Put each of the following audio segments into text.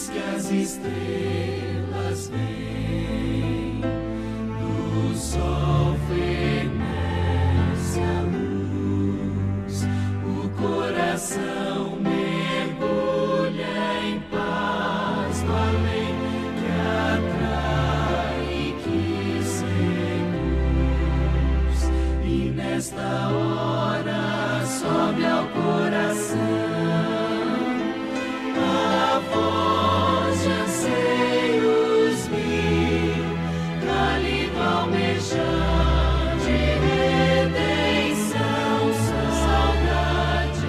que as estrelas vêm, do sol fenece a luz, o coração mergulha em paz do além que atrai e que seduz, e nesta hora sobe ao coração a voz de anseios mil, cálido almejar de redenção, saudade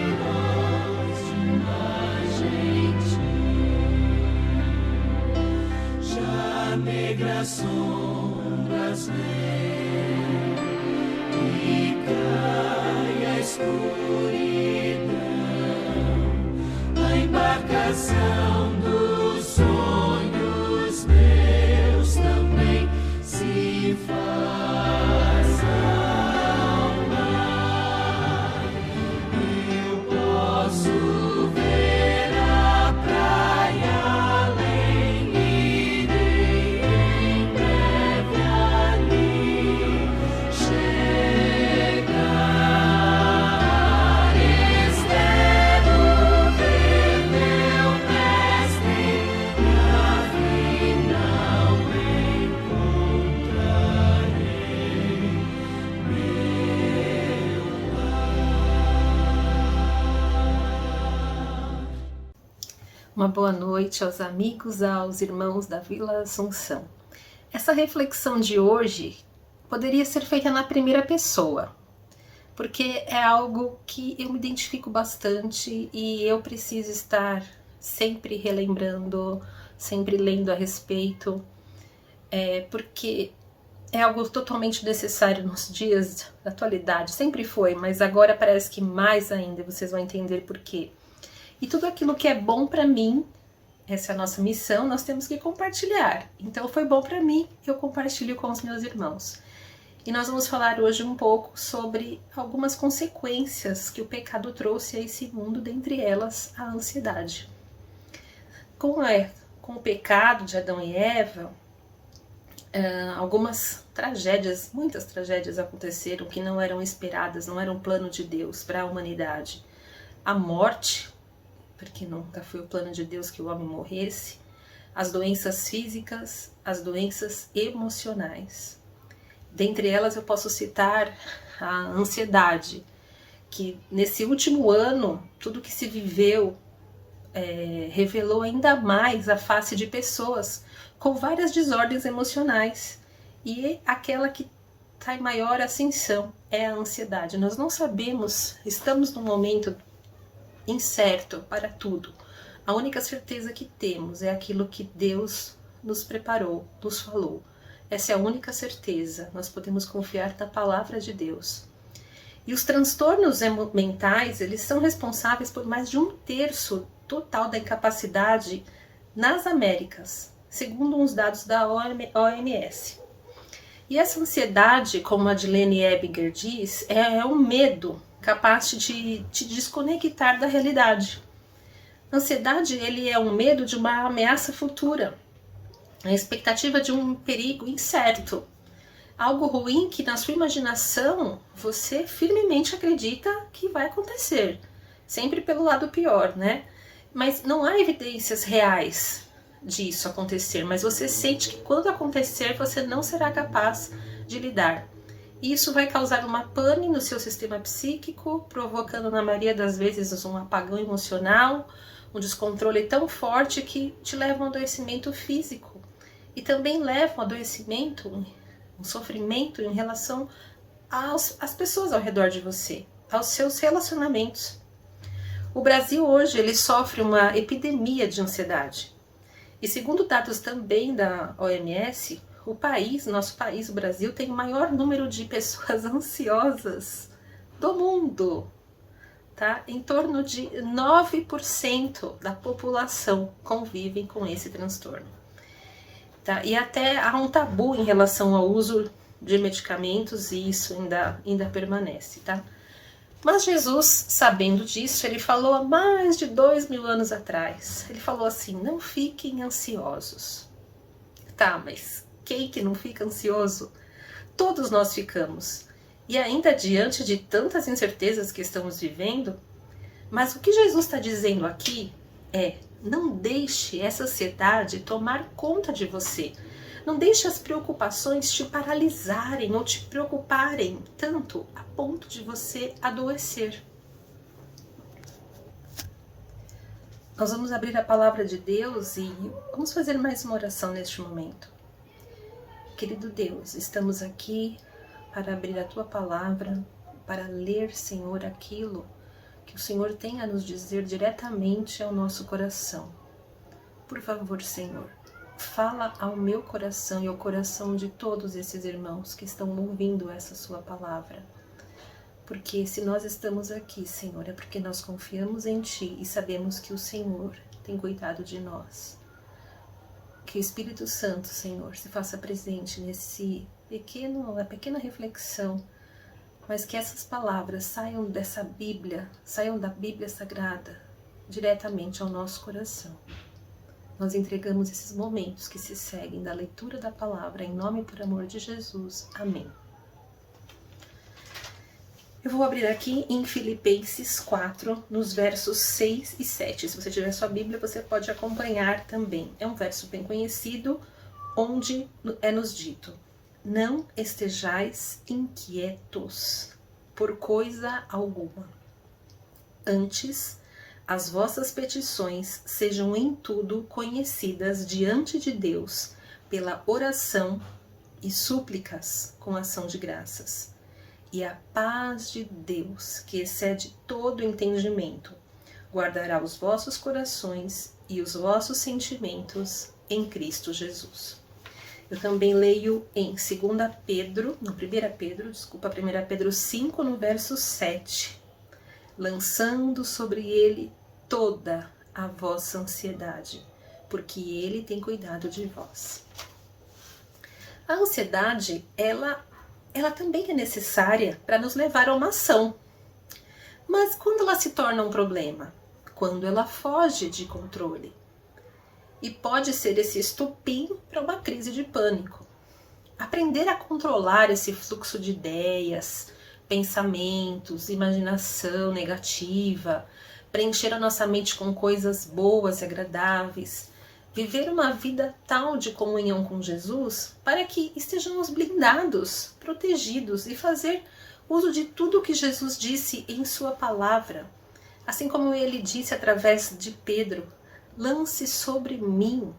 atroz de uma gentil. Já negras sombras vêm e cai a escuridão, a embarcação dos sonhos meus também se faz ao mar. Eu posso ver a praia além, irei em breve ali chegar. Espero ver meu mestre e afinal encontrarei meu lar. Uma boa noite aos amigos, aos irmãos da Vila Assunção. Essa reflexão de hoje poderia ser feita na primeira pessoa, porque é algo que eu me identifico bastante e eu preciso estar sempre relembrando, sempre lendo a respeito, porque é algo totalmente necessário nos dias da atualidade. Sempre foi, mas agora parece que mais ainda, vocês vão entender por quê. E tudo aquilo que é bom para mim, essa é a nossa missão, nós temos que compartilhar. Então foi bom para mim, eu compartilho com os meus irmãos. E nós vamos falar hoje um pouco sobre algumas consequências que o pecado trouxe a esse mundo, dentre elas a ansiedade. Com o pecado de Adão e Eva, algumas tragédias, muitas tragédias aconteceram que não eram esperadas, não eram plano de Deus para a humanidade. A morte, porque nunca foi o plano de Deus que o homem morresse, as doenças físicas, as doenças emocionais. Dentre elas eu posso citar a ansiedade, que nesse último ano, tudo que se viveu revelou ainda mais a face de pessoas com várias desordens emocionais. E aquela que está em maior ascensão é a ansiedade. Nós não sabemos, estamos num momento incerto para tudo. A única certeza que temos é aquilo que Deus nos preparou, nos falou. Essa é a única certeza. Nós podemos confiar na palavra de Deus. E os transtornos mentais, eles são responsáveis por mais de 1/3 total da incapacidade nas Américas, segundo uns dados da OMS. E essa ansiedade, como a Dilene Ebinger diz, é um medo capaz de te desconectar da realidade. A ansiedade, ele é um medo de uma ameaça futura, a expectativa de um perigo incerto, algo ruim que na sua imaginação você firmemente acredita que vai acontecer, sempre pelo lado pior, né? Mas não há evidências reais disso acontecer, mas você sente que quando acontecer você não será capaz de lidar. Isso vai causar uma pane no seu sistema psíquico, provocando na maioria das vezes um apagão emocional, um descontrole tão forte que te leva a um adoecimento físico. E também leva a um adoecimento, um sofrimento em relação às pessoas ao redor de você, aos seus relacionamentos. O Brasil hoje ele sofre uma epidemia de ansiedade. E segundo dados também da OMS, nosso país, o Brasil, tem o maior número de pessoas ansiosas do mundo. Tá? Em torno de 9% da população convivem com esse transtorno. Tá? E até há um tabu em relação ao uso de medicamentos e isso ainda permanece. Tá? Mas Jesus, sabendo disso, ele falou há mais de 2000 anos atrás. Ele falou assim: não fiquem ansiosos. Tá, mas quem que não fica ansioso? Todos nós ficamos. E ainda diante de tantas incertezas que estamos vivendo, mas o que Jesus está dizendo aqui é: não deixe essa ansiedade tomar conta de você. Não deixe as preocupações te paralisarem ou te preocuparem tanto a ponto de você adoecer. Nós vamos abrir a palavra de Deus e vamos fazer mais uma oração neste momento. Querido Deus, estamos aqui para abrir a Tua palavra, para ler, Senhor, aquilo que o Senhor tem a nos dizer diretamente ao nosso coração. Por favor, Senhor, fala ao meu coração e ao coração de todos esses irmãos que estão ouvindo essa Sua palavra. Porque se nós estamos aqui, Senhor, é porque nós confiamos em Ti e sabemos que o Senhor tem cuidado de nós. Que o Espírito Santo, Senhor, se faça presente nessa pequena reflexão, mas que essas palavras saiam dessa Bíblia, saiam da Bíblia Sagrada, diretamente ao nosso coração. Nós entregamos esses momentos que se seguem da leitura da palavra, em nome e por amor de Jesus. Amém. Eu vou abrir aqui em Filipenses 4, nos versos 6 e 7. Se você tiver sua Bíblia, você pode acompanhar também. É um verso bem conhecido, onde é nos dito: não estejais inquietos por coisa alguma. Antes, as vossas petições sejam em tudo conhecidas diante de Deus pela oração e súplicas com ação de graças. E a paz de Deus, que excede todo entendimento, guardará os vossos corações e os vossos sentimentos em Cristo Jesus. Eu também leio em 1 Pedro 5, no verso 7. Lançando sobre ele toda a vossa ansiedade, porque ele tem cuidado de vós. A ansiedade, ela também é necessária para nos levar a uma ação. Mas quando ela se torna um problema? Quando ela foge de controle. E pode ser esse estopim para uma crise de pânico. Aprender a controlar esse fluxo de ideias, pensamentos, imaginação negativa, preencher a nossa mente com coisas boas e agradáveis, viver uma vida tal de comunhão com Jesus para que estejamos blindados, protegidos e fazer uso de tudo o que Jesus disse em sua palavra. Assim como ele disse através de Pedro: lance sobre mim.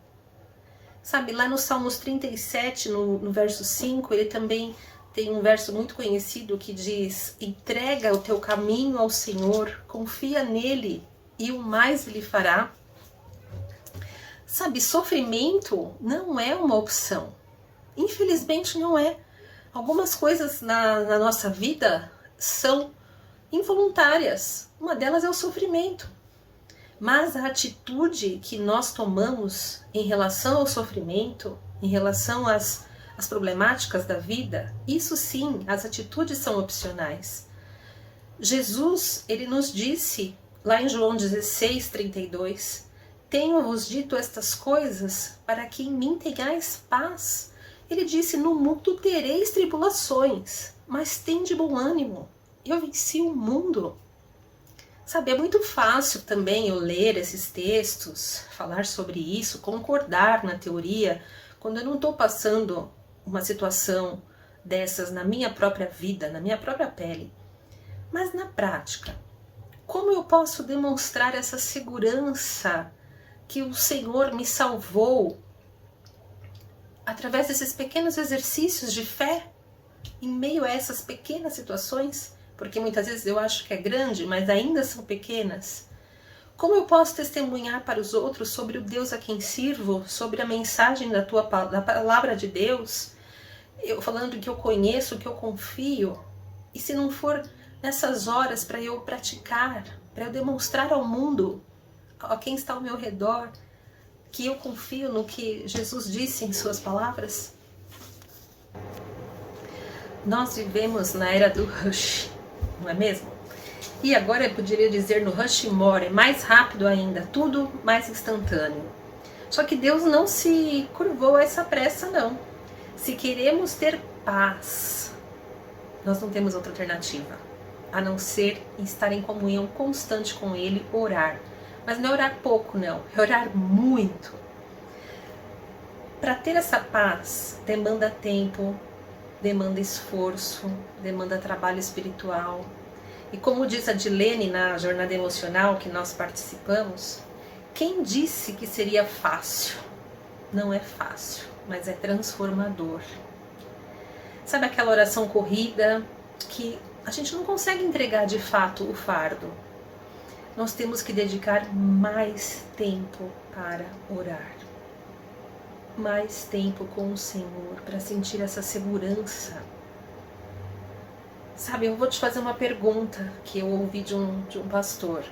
Sabe, lá no Salmos 37, no verso 5, ele também tem um verso muito conhecido que diz: entrega o teu caminho ao Senhor, confia nele e o mais ele fará. Sabe, sofrimento não é uma opção. Infelizmente não é. Algumas coisas na nossa vida são involuntárias. Uma delas é o sofrimento. Mas a atitude que nós tomamos em relação ao sofrimento, em relação às problemáticas da vida, isso sim, as atitudes são opcionais. Jesus, ele nos disse, lá em João 16:32, tenho-vos dito estas coisas para que em mim tenhais paz. Ele disse: no mundo tereis tribulações, mas tende bom ânimo, eu venci o mundo. Sabe, é muito fácil também eu ler esses textos, falar sobre isso, concordar na teoria, quando eu não estou passando uma situação dessas na minha própria vida, na minha própria pele. Mas na prática, como eu posso demonstrar essa segurança que o Senhor me salvou através desses pequenos exercícios de fé em meio a essas pequenas situações? Porque muitas vezes eu acho que é grande, mas ainda são pequenas. Como eu posso testemunhar para os outros sobre o Deus a quem sirvo, sobre a mensagem da palavra de Deus, eu falando que eu conheço, que eu confio, e se não for nessas horas para eu praticar, para eu demonstrar ao mundo, a quem está ao meu redor, que eu confio no que Jesus disse em suas palavras? Nós vivemos na era do rush, não é mesmo? E agora eu poderia dizer no Rushmore, é mais rápido ainda, tudo mais instantâneo. Só que Deus não se curvou a essa pressa, não. Se queremos ter paz, nós não temos outra alternativa, a não ser estar em comunhão constante com Ele, orar. Mas não é orar pouco, não, é orar muito. Para ter essa paz, demanda tempo, demanda esforço, demanda trabalho espiritual. E como diz a Dilene na jornada emocional que nós participamos, quem disse que seria fácil? Não é fácil, mas é transformador. Sabe aquela oração corrida que a gente não consegue entregar de fato o fardo? Nós temos que dedicar mais tempo para orar. Mais tempo com o Senhor para sentir essa segurança. Sabe, eu vou te fazer uma pergunta que eu ouvi de um pastor.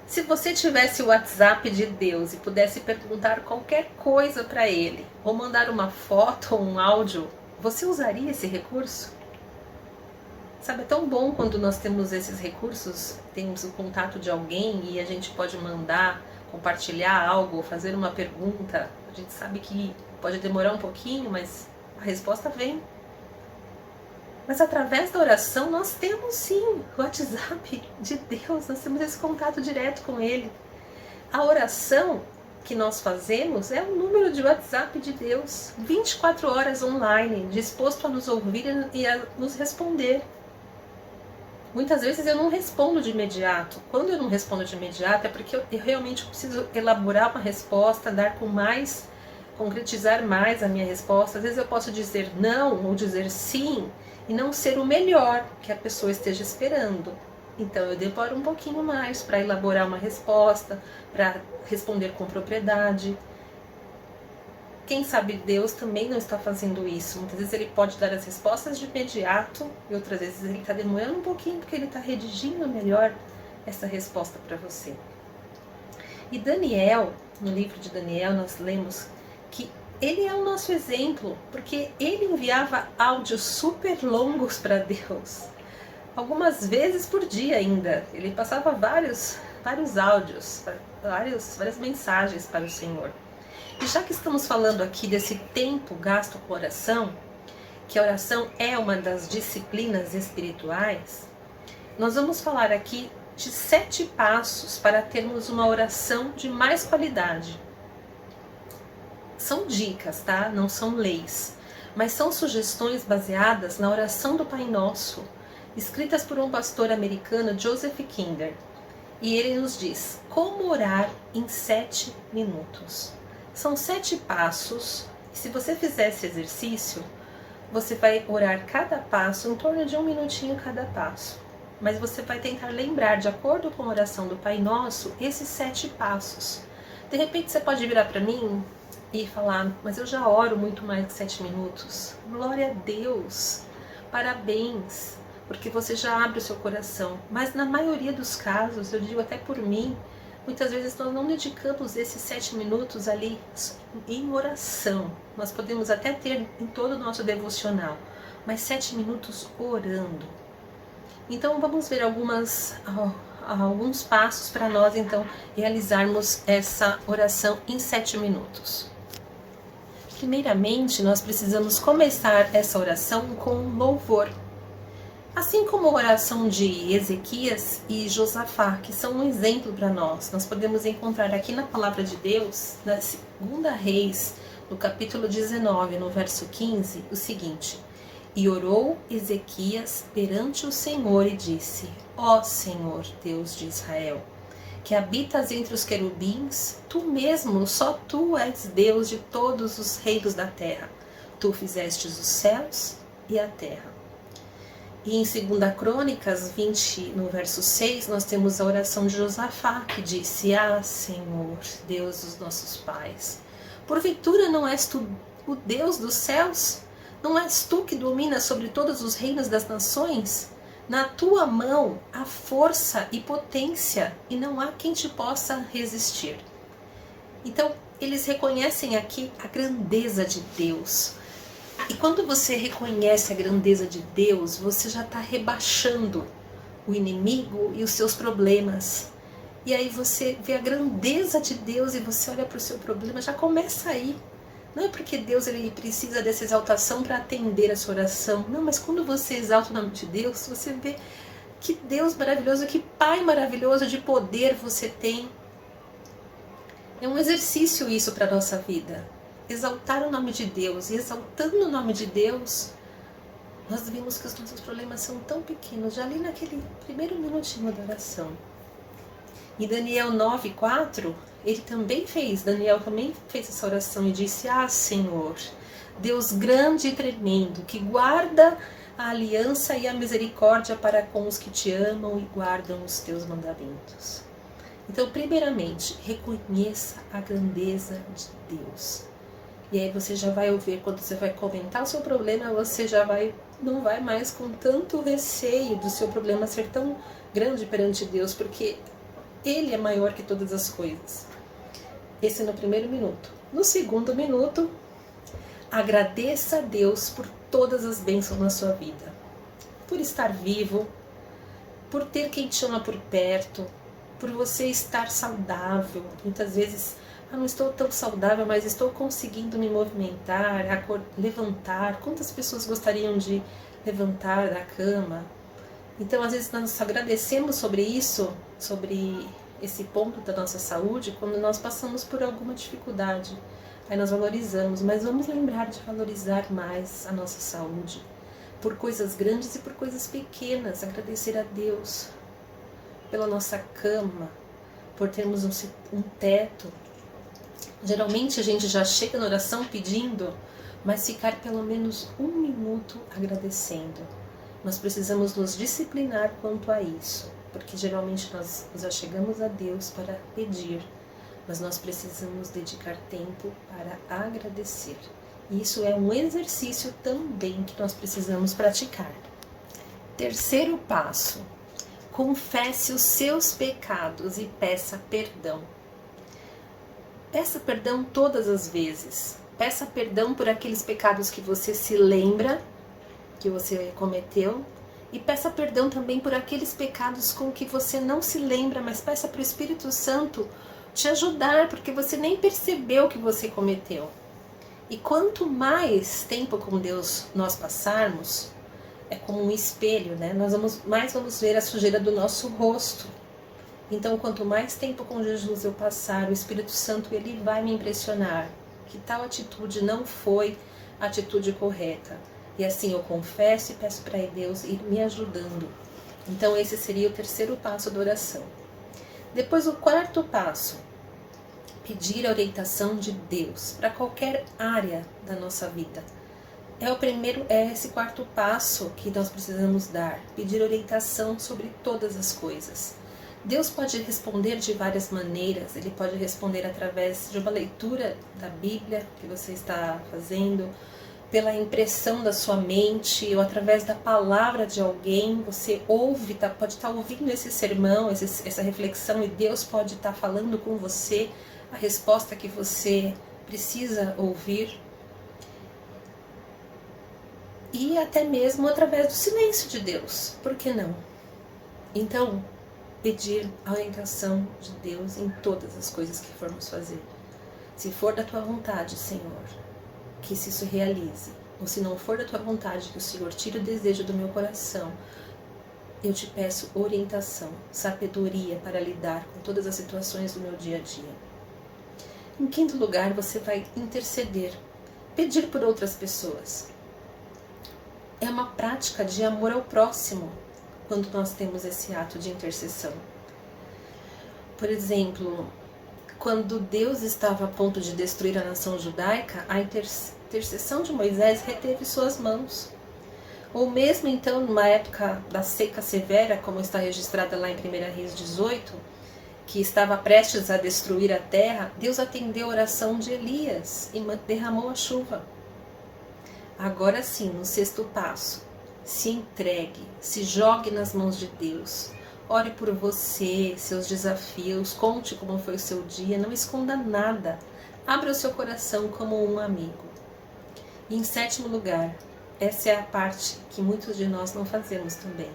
Se você tivesse o WhatsApp de Deus e pudesse perguntar qualquer coisa para Ele, ou mandar uma foto ou um áudio, você usaria esse recurso? Sabe, é tão bom quando nós temos esses recursos, temos o contato de alguém e a gente pode mandar, compartilhar algo, fazer uma pergunta. A gente sabe que pode demorar um pouquinho, mas a resposta vem. Mas através da oração nós temos sim o WhatsApp de Deus, nós temos esse contato direto com Ele. A oração que nós fazemos é um número de WhatsApp de Deus, 24 horas online, disposto a nos ouvir e a nos responder. Muitas vezes eu não respondo de imediato. Quando eu não respondo de imediato é porque eu realmente preciso elaborar uma resposta, dar com mais, concretizar mais a minha resposta. Às vezes eu posso dizer não ou dizer sim e não ser o melhor que a pessoa esteja esperando. Então eu demoro um pouquinho mais para elaborar uma resposta, para responder com propriedade. Quem sabe Deus também não está fazendo isso. Muitas vezes Ele pode dar as respostas de imediato e outras vezes Ele está demorando um pouquinho porque Ele está redigindo melhor essa resposta para você. E Daniel, no livro de Daniel, nós lemos que ele é o nosso exemplo, porque ele enviava áudios super longos para Deus. Algumas vezes por dia ainda. Ele passava vários áudios, várias mensagens para o Senhor. E já que estamos falando aqui desse tempo gasto com oração, que a oração é uma das disciplinas espirituais, nós vamos falar aqui de 7 passos para termos uma oração de mais qualidade. São dicas, tá? Não são leis, mas são sugestões baseadas na oração do Pai Nosso, escritas por um pastor americano, Joseph Kinder. E ele nos diz como orar em 7 minutos. São 7 passos, e se você fizer esse exercício, você vai orar cada passo em torno de 1 minutinho cada passo. Mas você vai tentar lembrar, de acordo com a oração do Pai Nosso, esses 7 passos. De repente você pode virar para mim e falar, mas eu já oro muito mais que 7 minutos. Glória a Deus, parabéns, porque você já abre o seu coração. Mas na maioria dos casos, eu digo até por mim, muitas vezes nós não dedicamos esses 7 minutos ali em oração. Nós podemos até ter em todo o nosso devocional, mas 7 minutos orando. Então vamos ver alguns passos para nós então realizarmos essa oração em 7 minutos. Primeiramente, nós precisamos começar essa oração com louvor. Assim como a oração de Ezequias e Josafá, que são um exemplo para nós. Nós podemos encontrar aqui na Palavra de Deus, na 2 Reis, no capítulo 19, no verso 15, o seguinte: E orou Ezequias perante o Senhor e disse: Ó Senhor, Deus de Israel, que habitas entre os querubins, tu mesmo, só tu és Deus de todos os reinos da terra. Tu fizestes os céus e a terra. E em 2 Crônicas 20, no verso 6, nós temos a oração de Josafá, que disse: Ah, Senhor, Deus dos nossos pais, porventura não és tu o Deus dos céus? Não és tu que dominas sobre todos os reinos das nações? Na tua mão há força e potência, e não há quem te possa resistir. Então, eles reconhecem aqui a grandeza de Deus. E quando você reconhece a grandeza de Deus, você já está rebaixando o inimigo e os seus problemas. E aí você vê a grandeza de Deus e você olha para o seu problema, já começa aí. Não é porque Deus ele precisa dessa exaltação para atender a sua oração. Não, mas quando você exalta o nome de Deus, você vê que Deus maravilhoso, que Pai maravilhoso de poder você tem. É um exercício isso para a nossa vida. Exaltar o nome de Deus. E exaltando o nome de Deus, nós vimos que os nossos problemas são tão pequenos, já ali naquele primeiro minutinho da oração. E Daniel 9:4, Daniel também fez essa oração e disse: Ah, Senhor, Deus grande e tremendo, que guarda a aliança e a misericórdia para com os que te amam e guardam os teus mandamentos. Então, primeiramente, reconheça a grandeza de Deus. E aí você já vai ouvir, quando você vai comentar o seu problema, você não vai mais com tanto receio do seu problema ser tão grande perante Deus, porque Ele é maior que todas as coisas. Esse no primeiro minuto. No segundo minuto, agradeça a Deus por todas as bênçãos na sua vida. Por estar vivo, por ter quem te ama por perto, por você estar saudável. Muitas vezes, não estou tão saudável, mas estou conseguindo me movimentar, levantar. Quantas pessoas gostariam de levantar da cama? Então, às vezes, nós agradecemos sobre isso, sobre esse ponto da nossa saúde, quando nós passamos por alguma dificuldade. Aí nós valorizamos, mas vamos lembrar de valorizar mais a nossa saúde, por coisas grandes e por coisas pequenas. Agradecer a Deus pela nossa cama, por termos um teto. Geralmente a gente já chega na oração pedindo, mas ficar pelo menos 1 minuto agradecendo. Nós precisamos nos disciplinar quanto a isso, porque geralmente nós já chegamos a Deus para pedir, mas nós precisamos dedicar tempo para agradecer. E isso é um exercício também que nós precisamos praticar. Terceiro passo: confesse os seus pecados e peça perdão. Peça perdão todas as vezes. Peça perdão por aqueles pecados que você se lembra que você cometeu, e peça perdão também por aqueles pecados com que você não se lembra, mas peça para o Espírito Santo te ajudar, porque você nem percebeu que você cometeu. E quanto mais tempo com Deus nós passarmos, é como um espelho, né? Nós vamos ver a sujeira do nosso rosto. Então, quanto mais tempo com Jesus eu passar, o Espírito Santo ele vai me impressionar que tal atitude não foi a atitude correta. E assim eu confesso e peço para Deus ir me ajudando. Então esse seria o terceiro passo da oração. Depois o quarto passo: pedir a orientação de Deus para qualquer área da nossa vida. É esse quarto passo que nós precisamos dar, pedir orientação sobre todas as coisas. Deus pode responder de várias maneiras. Ele pode responder através de uma leitura da Bíblia que você está fazendo, pela impressão da sua mente, ou através da palavra de alguém. Você ouve, pode estar ouvindo esse sermão, essa reflexão, e Deus pode estar falando com você a resposta que você precisa ouvir. E até mesmo através do silêncio de Deus, por que não? Então, pedir a orientação de Deus em todas as coisas que formos fazer. Se for da tua vontade, Senhor, que isso realize. Ou se não for da tua vontade, que o Senhor tire o desejo do meu coração, eu te peço orientação, sabedoria para lidar com todas as situações do meu dia a dia. Em quinto lugar, você vai interceder, pedir por outras pessoas. É uma prática de amor ao próximo quando nós temos esse ato de intercessão. Por exemplo, quando Deus estava a ponto de destruir a nação judaica, a intercessão de Moisés reteve suas mãos. Ou mesmo então, numa época da seca severa, como está registrada lá em 1 Reis 18, que estava prestes a destruir a terra, Deus atendeu a oração de Elias e derramou a chuva. Agora sim, no sexto passo, se entregue, se jogue nas mãos de Deus. Ore por você, seus desafios, conte como foi o seu dia, não esconda nada. Abra o seu coração como um amigo. E em sétimo lugar, essa é a parte que muitos de nós não fazemos também.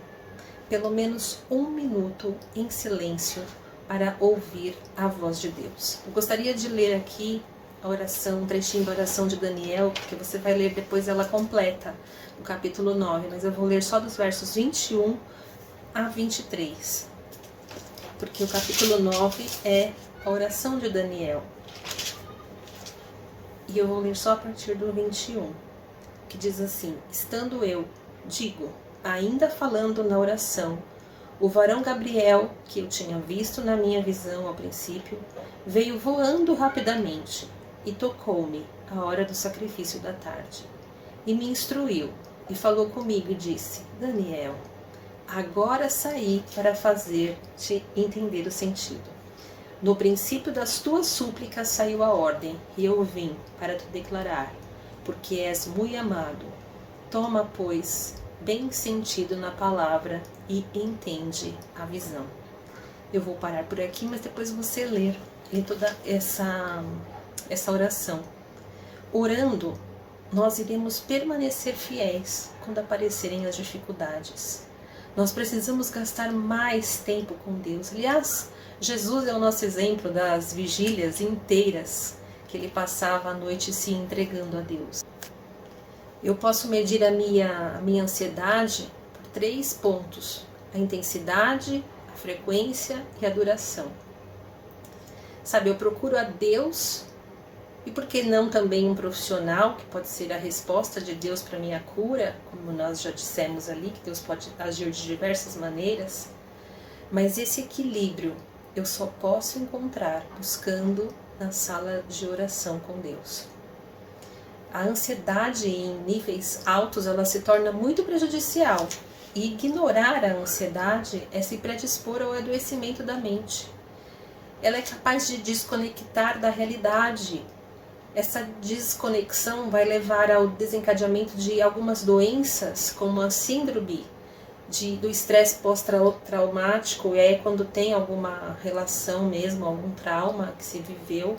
pelo menos 1 minuto em silêncio para ouvir a voz de Deus. Eu gostaria de ler aqui a oração, um trechinho da oração de Daniel, porque você vai ler depois ela completa, no capítulo 9, mas eu vou ler só dos versos 21 a 23, porque o capítulo 9 é a oração de Daniel. E eu vou ler só a partir do 21, que diz assim: estando eu, digo, ainda falando na oração, o varão Gabriel, que eu tinha visto na minha visão ao princípio, veio voando rapidamente e tocou-me à hora do sacrifício da tarde. E me instruiu e falou comigo e disse: Daniel, agora saí para fazer-te entender o sentido. No princípio das tuas súplicas saiu a ordem, e eu vim para te declarar, porque és muito amado. Toma, pois, bem sentido na palavra e entende a visão. Eu vou parar por aqui, mas depois você ler toda essa oração. Orando, nós iremos permanecer fiéis quando aparecerem as dificuldades. Nós precisamos gastar mais tempo com Deus. Aliás, Jesus é o nosso exemplo das vigílias inteiras que ele passava a noite se entregando a Deus. Eu posso medir a minha ansiedade por 3 pontos: a intensidade, a frequência e a duração. Sabe, eu procuro a Deus, e por que não também um profissional, que pode ser a resposta de Deus para a minha cura, como nós já dissemos ali, que Deus pode agir de diversas maneiras, mas esse equilíbrio eu só posso encontrar buscando na sala de oração com Deus. A ansiedade em níveis altos, ela se torna muito prejudicial, e ignorar a ansiedade é se predispor ao adoecimento da mente. Ela é capaz de desconectar da realidade. Essa desconexão vai levar ao desencadeamento de algumas doenças, como a síndrome do estresse pós-traumático, e aí quando tem alguma relação mesmo, algum trauma que se viveu.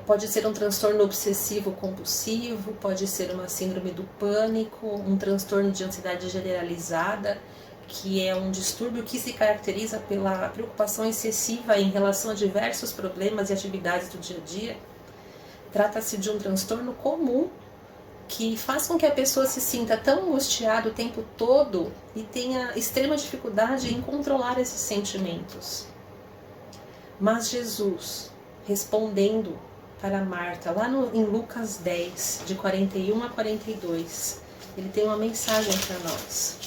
Pode ser um transtorno obsessivo compulsivo, pode ser uma síndrome do pânico, um transtorno de ansiedade generalizada, que é um distúrbio que se caracteriza pela preocupação excessiva em relação a diversos problemas e atividades do dia a dia. Trata-se de um transtorno comum que faz com que a pessoa se sinta tão angustiada o tempo todo e tenha extrema dificuldade em controlar esses sentimentos. Mas Jesus, respondendo para Marta, lá em Lucas 10, de 41 a 42, ele tem uma mensagem para nós.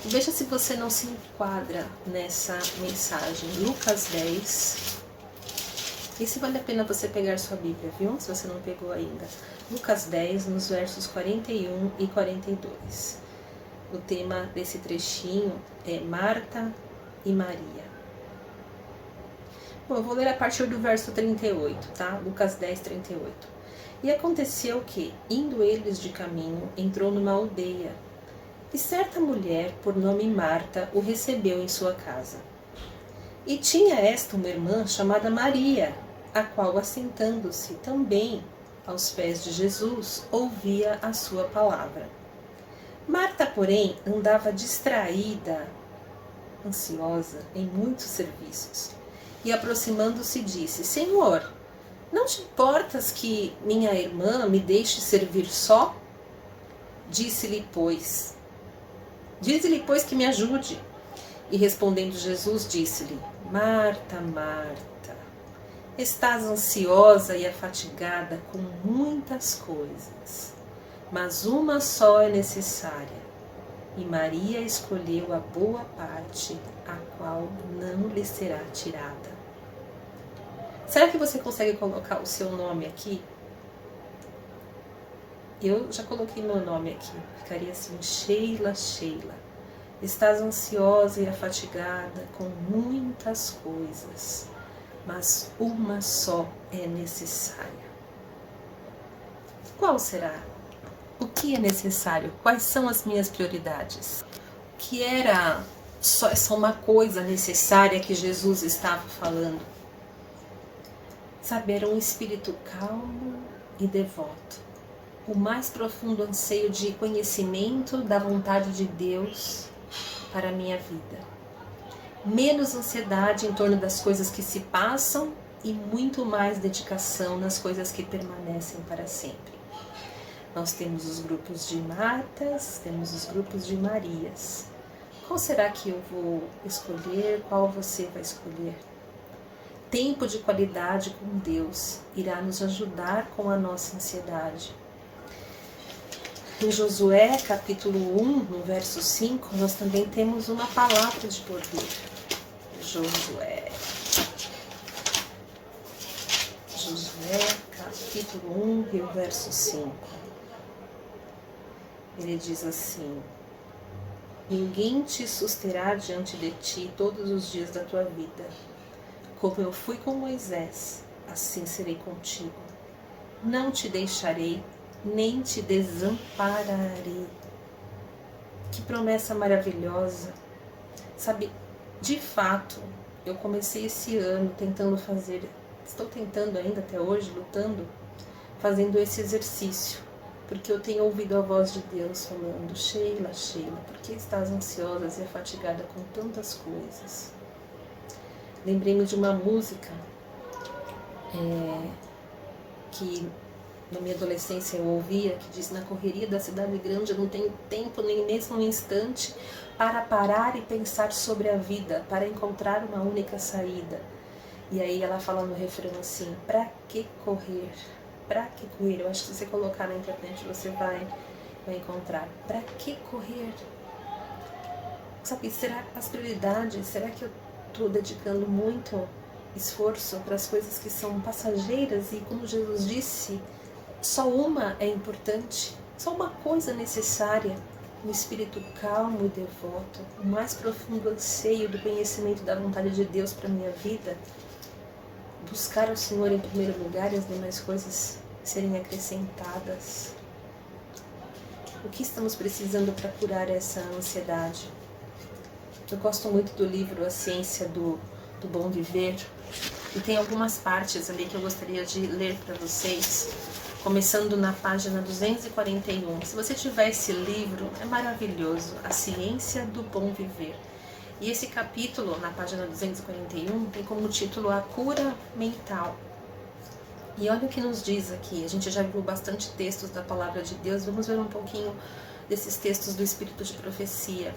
Veja se você não se enquadra nessa mensagem. Lucas 10. E se vale a pena você pegar sua Bíblia, viu? Se você não pegou ainda. Lucas 10, nos versos 41 e 42. O tema desse trechinho é Marta e Maria. Bom, eu vou ler a partir do verso 38, tá? Lucas 10, 38. E aconteceu que, indo eles de caminho, entrou numa aldeia, e certa mulher, por nome Marta, o recebeu em sua casa. E tinha esta uma irmã chamada Maria, a qual, assentando-se também aos pés de Jesus, ouvia a sua palavra. Marta, porém, andava distraída, ansiosa, em muitos serviços. E aproximando-se disse: Senhor, não te importas que minha irmã me deixe servir só? Dize-lhe, pois, que me ajude. E respondendo Jesus, disse-lhe: Marta, Marta, estás ansiosa e afatigada com muitas coisas, mas uma só é necessária. E Maria escolheu a boa parte, a qual não lhe será tirada. Será que você consegue colocar o seu nome aqui? Eu já coloquei meu nome aqui. Ficaria assim: Sheila, Sheila. Estás ansiosa e afatigada com muitas coisas, mas uma só é necessária. Qual será? O que é necessário? Quais são as minhas prioridades? O que era só essa uma coisa necessária que Jesus estava falando? Sabe, era um espírito calmo e devoto. o mais profundo anseio de conhecimento da vontade de Deus para a minha vida. Menos ansiedade em torno das coisas que se passam e muito mais dedicação nas coisas que permanecem para sempre. Nós temos os grupos de Martas, temos os grupos de Marias. Qual será que eu vou escolher? Qual você vai escolher? Tempo de qualidade com Deus irá nos ajudar com a nossa ansiedade. Em Josué, capítulo 1, no verso 5, nós também temos uma palavra de poder. Josué, capítulo 1 e o verso 5. Ele diz assim: ninguém te susterá diante de ti todos os dias da tua vida. Como eu fui com Moisés, assim serei contigo. Não te deixarei, nem te desampararei. Que promessa maravilhosa. Sabe, de fato, eu comecei esse ano estou tentando ainda até hoje, lutando, fazendo esse exercício, porque eu tenho ouvido a voz de Deus falando: Sheila, Sheila, por que estás ansiosa e fatigada com tantas coisas? Lembrei-me de uma música que na minha adolescência eu ouvia, que diz: na correria da cidade grande eu não tenho tempo nem mesmo um instante para parar e pensar sobre a vida, para encontrar uma única saída. E aí ela fala no refrão assim: pra que correr? Pra que correr? Eu acho que se você colocar na internet você vai encontrar. Pra que correr? Sabe, será as prioridades? Será que eu estou dedicando muito esforço para as coisas que são passageiras? E como Jesus disse, só uma é importante, só uma coisa necessária. Um espírito calmo e devoto, o mais profundo anseio do conhecimento da vontade de Deus para a minha vida. Buscar o Senhor em primeiro lugar e as demais coisas serem acrescentadas. O que estamos precisando para curar essa ansiedade? Eu gosto muito do livro A Ciência do Bom Viver, e tem algumas partes ali que eu gostaria de ler para vocês, começando na página 241. Se você tiver esse livro, é maravilhoso, A Ciência do Bom Viver. E esse capítulo, na página 241, tem como título A Cura Mental. E olha o que nos diz aqui. A gente já viu bastante textos da Palavra de Deus, vamos ver um pouquinho desses textos do Espírito de Profecia.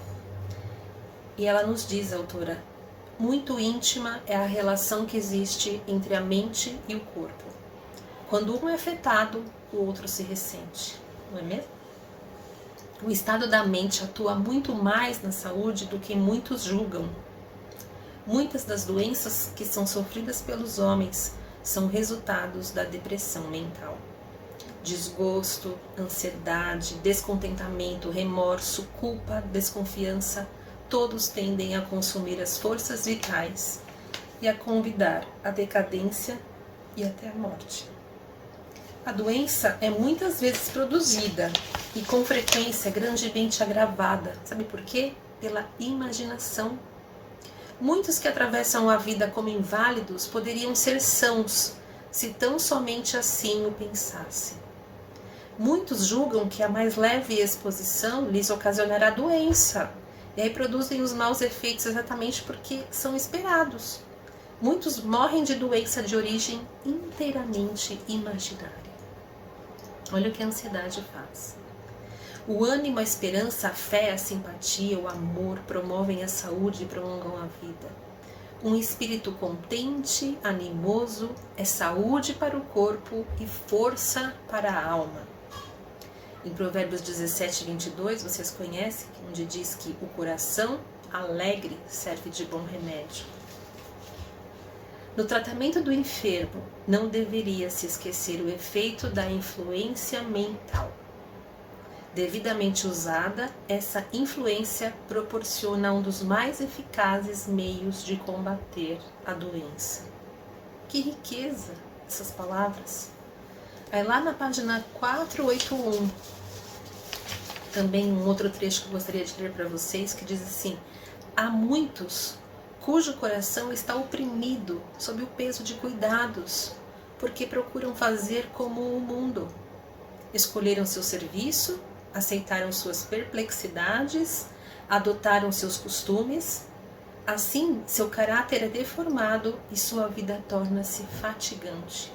E ela nos diz, a autora: muito íntima é a relação que existe entre a mente e o corpo. Quando um é afetado, o outro se ressente, não é mesmo? O estado da mente atua muito mais na saúde do que muitos julgam. Muitas das doenças que são sofridas pelos homens são resultados da depressão mental. Desgosto, ansiedade, descontentamento, remorso, culpa, desconfiança, todos tendem a consumir as forças vitais e a convidar à decadência e até a morte. A doença é muitas vezes produzida e com frequência grandemente agravada. Sabe por quê? Pela imaginação. Muitos que atravessam a vida como inválidos poderiam ser sãos, se tão somente assim o pensassem. Muitos julgam que a mais leve exposição lhes ocasionará doença, e aí produzem os maus efeitos exatamente porque são esperados. Muitos morrem de doença de origem inteiramente imaginária. Olha o que a ansiedade faz. O ânimo, a esperança, a fé, a simpatia, o amor promovem a saúde e prolongam a vida. Um espírito contente, animoso, é saúde para o corpo e força para a alma. Em Provérbios 17, 22, vocês conhecem, onde diz que o coração alegre serve de bom remédio. No tratamento do enfermo, não deveria se esquecer o efeito da influência mental. Devidamente usada, essa influência proporciona um dos mais eficazes meios de combater a doença. Que riqueza essas palavras! Aí lá na página 481, também um outro trecho que eu gostaria de ler para vocês, que diz assim: há muitos cujo coração está oprimido sob o peso de cuidados, porque procuram fazer como o mundo. escolheram seu serviço, aceitaram suas perplexidades, adotaram seus costumes. Assim, seu caráter é deformado e sua vida torna-se fatigante.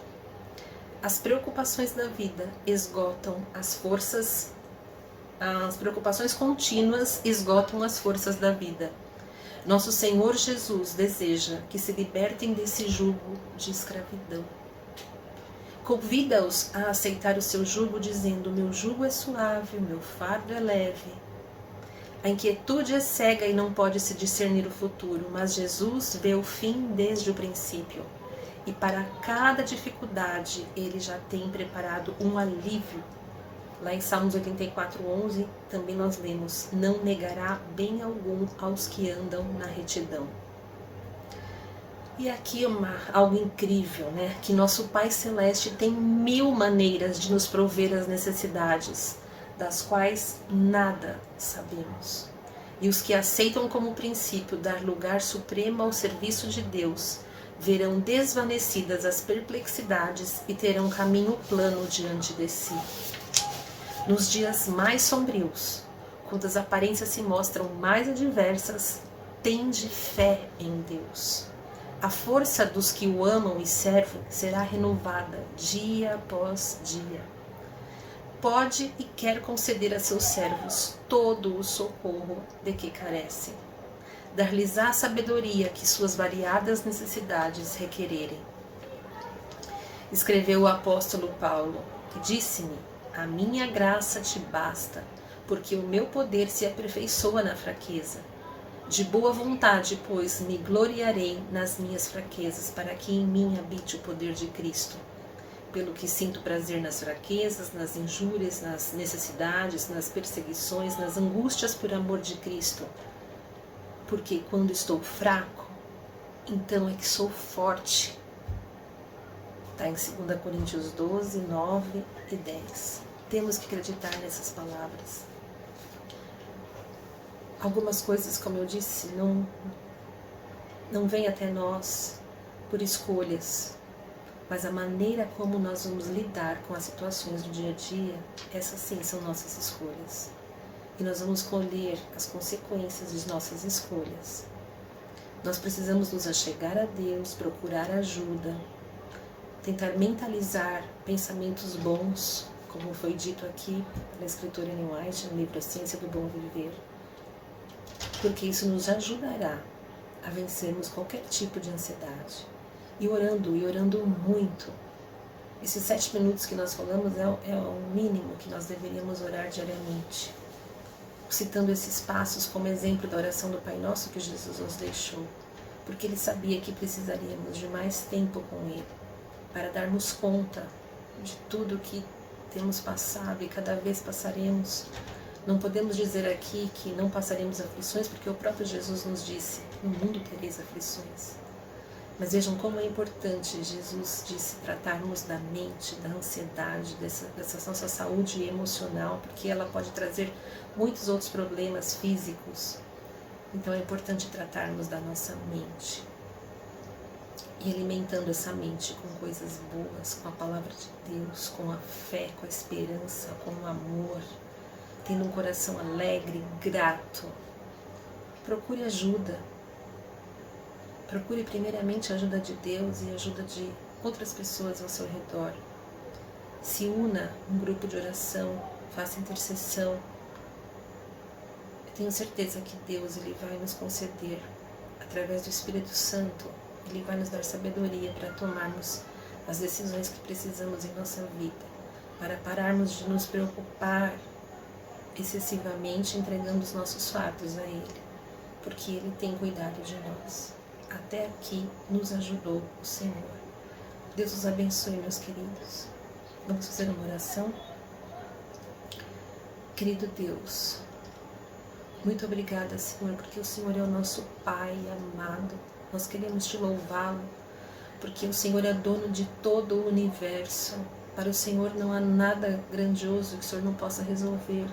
As preocupações da vida esgotam as preocupações contínuas esgotam as forças da vida. Nosso Senhor Jesus deseja que se libertem desse jugo de escravidão. Convida-os a aceitar o seu jugo, dizendo: meu jugo é suave, o meu fardo é leve. A inquietude é cega e não pode se discernir o futuro, mas Jesus vê o fim desde o princípio. E para cada dificuldade, Ele já tem preparado um alívio. Lá em Salmos 84:11, também nós lemos: não negará bem algum aos que andam na retidão. E aqui algo incrível, né? Que nosso Pai Celeste tem 1000 maneiras de nos prover as necessidades, das quais nada sabemos. E os que aceitam como princípio dar lugar supremo ao serviço de Deus, verão desvanecidas as perplexidades e terão caminho plano diante de si. Nos dias mais sombrios, quando as aparências se mostram mais adversas, tende fé em Deus. A força dos que o amam e servem será renovada dia após dia. Pode e quer conceder a seus servos todo o socorro de que carecem. Dar-lhes-á a sabedoria que suas variadas necessidades requererem. Escreveu o apóstolo Paulo, e disse-me: a minha graça te basta, porque o meu poder se aperfeiçoa na fraqueza. De boa vontade, pois, me gloriarei nas minhas fraquezas, para que em mim habite o poder de Cristo. Pelo que sinto prazer nas fraquezas, nas injúrias, nas necessidades, nas perseguições, nas angústias por amor de Cristo. Porque quando estou fraco, então é que sou forte. Está em 2 Coríntios 12, 9 e 10. Temos que acreditar nessas palavras. Algumas coisas, como eu disse, não vêm até nós por escolhas, mas a maneira como nós vamos lidar com as situações do dia a dia, essas sim são nossas escolhas. E nós vamos colher as consequências de nossas escolhas. Nós precisamos nos achegar a Deus, procurar ajuda, tentar mentalizar pensamentos bons, como foi dito aqui pela escritora Ellen White no livro A Ciência do Bom Viver, porque isso nos ajudará a vencermos qualquer tipo de ansiedade. E orando muito. Esses 7 minutos que nós falamos é o mínimo que nós deveríamos orar diariamente. Citando esses passos como exemplo da oração do Pai Nosso que Jesus nos deixou, porque Ele sabia que precisaríamos de mais tempo com Ele, para darmos conta de tudo que temos passado e cada vez passaremos. Não podemos dizer aqui que não passaremos aflições, porque o próprio Jesus nos disse: no mundo tereis aflições. Mas vejam como é importante, Jesus disse, tratarmos da mente, da ansiedade, dessa nossa saúde emocional, porque ela pode trazer muitos outros problemas físicos. Então é importante tratarmos da nossa mente. E alimentando essa mente com coisas boas, com a palavra de Deus, com a fé, com a esperança, com o amor, tendo um coração alegre, grato. Procure ajuda. Procure primeiramente a ajuda de Deus e a ajuda de outras pessoas ao seu redor. Se una um grupo de oração, faça intercessão. Eu tenho certeza que Deus Ele vai nos conceder, através do Espírito Santo, Ele vai nos dar sabedoria para tomarmos as decisões que precisamos em nossa vida, para pararmos de nos preocupar excessivamente entregando os nossos fardos a Ele, porque Ele tem cuidado de nós. Até aqui nos ajudou o Senhor. Deus os abençoe, meus queridos. Vamos fazer uma oração? Querido Deus, muito obrigada, Senhor, porque o Senhor é o nosso Pai amado. Nós queremos te louvá-lo, porque o Senhor é dono de todo o universo. Para o Senhor não há nada grandioso que o Senhor não possa resolver.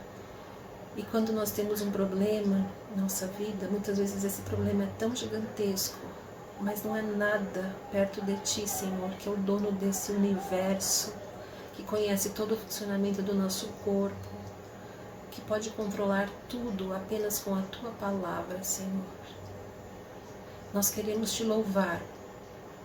E quando nós temos um problema em nossa vida, muitas vezes esse problema é tão gigantesco, mas não é nada perto de Ti, Senhor, que é o dono desse universo, que conhece todo o funcionamento do nosso corpo, que pode controlar tudo apenas com a Tua palavra, Senhor. Nós queremos Te louvar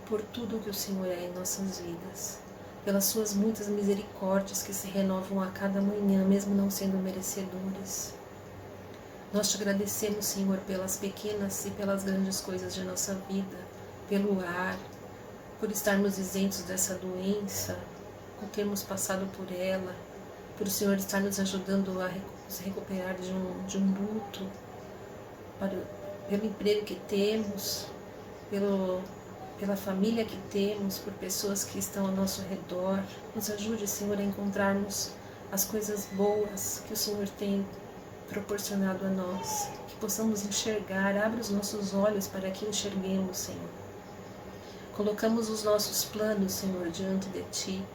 por tudo que o Senhor é em nossas vidas, pelas Suas muitas misericórdias que se renovam a cada manhã, mesmo não sendo merecedores. Nós Te agradecemos, Senhor, pelas pequenas e pelas grandes coisas de nossa vida, pelo ar, por estarmos isentos dessa doença, por termos passado por ela, por o Senhor estar nos ajudando a nos recuperar de um luto, pelo emprego que temos, pela família que temos, por pessoas que estão ao nosso redor. Nos ajude, Senhor, a encontrarmos as coisas boas que o Senhor tem proporcionado a nós, que possamos enxergar. Abre os nossos olhos para que enxerguemos, Senhor. Colocamos os nossos planos, Senhor, diante de Ti.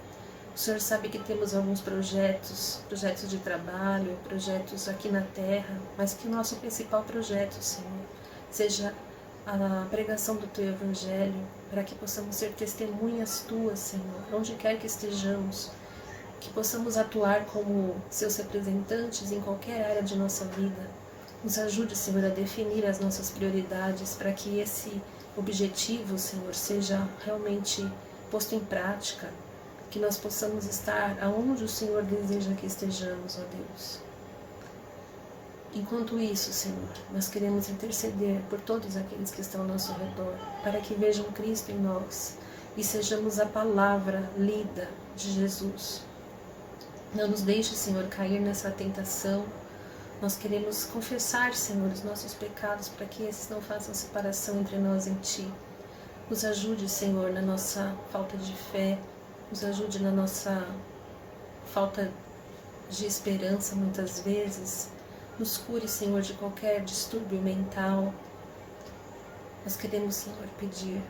O Senhor sabe que temos alguns projetos de trabalho, projetos aqui na terra, mas que o nosso principal projeto, Senhor, seja a pregação do Teu Evangelho, para que possamos ser testemunhas Tuas, Senhor, onde quer que estejamos, que possamos atuar como Seus representantes em qualquer área de nossa vida. Nos ajude, Senhor, a definir as nossas prioridades, para que esse objetivo, Senhor, seja realmente posto em prática, que nós possamos estar aonde o Senhor deseja que estejamos, ó Deus. Enquanto isso, Senhor, nós queremos interceder por todos aqueles que estão ao nosso redor, para que vejam Cristo em nós e sejamos a palavra lida de Jesus. Não nos deixe, Senhor, cair nessa tentação. Nós queremos confessar, Senhor, os nossos pecados, para que esses não façam separação entre nós e Ti. Nos ajude, Senhor, na nossa falta de fé, nos ajude na nossa falta de esperança muitas vezes. Nos cure, Senhor, de qualquer distúrbio mental. Nós queremos, Senhor, pedir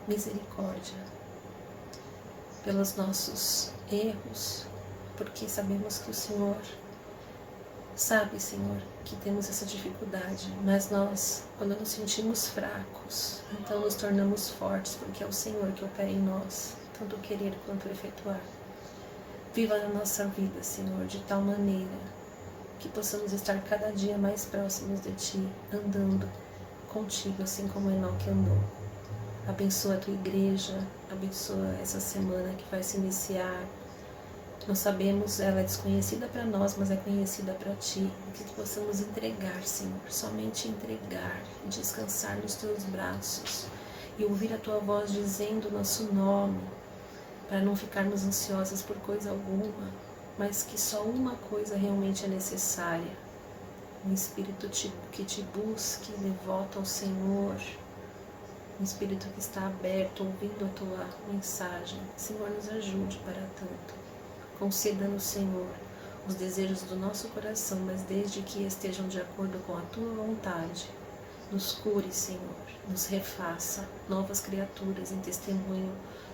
misericórdia pelos nossos erros, porque sabemos que o Senhor sabe, Senhor, que temos essa dificuldade, mas nós, quando nos sentimos fracos, então nos tornamos fortes, porque é o Senhor que opera em nós, tanto querer quanto efetuar. Viva na nossa vida, Senhor, de tal maneira que possamos estar cada dia mais próximos de Ti, andando contigo, assim como Enoque andou. Abençoa a Tua igreja, abençoa essa semana que vai se iniciar. Nós sabemos, ela é desconhecida para nós, mas é conhecida para Ti. Que possamos entregar, Senhor, somente entregar e descansar nos Teus braços e ouvir a Tua voz dizendo o nosso nome, para não ficarmos ansiosas por coisa alguma, mas que só uma coisa realmente é necessária: um espírito que te busque, devoto ao Senhor, um espírito que está aberto, ouvindo a Tua mensagem. Senhor, nos ajude para tanto. Conceda-nos, Senhor, os desejos do nosso coração, mas desde que estejam de acordo com a Tua vontade. Nos cure, Senhor, nos refaça novas criaturas em testemunho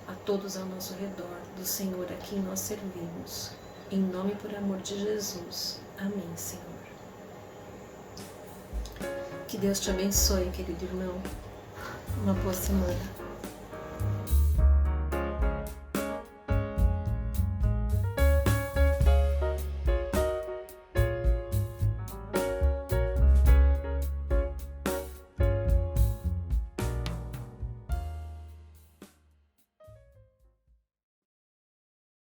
a todos ao nosso redor do Senhor a quem nós servimos. Em nome e por amor de Jesus. Amém, Senhor. Que Deus te abençoe, querido irmão. Uma boa semana.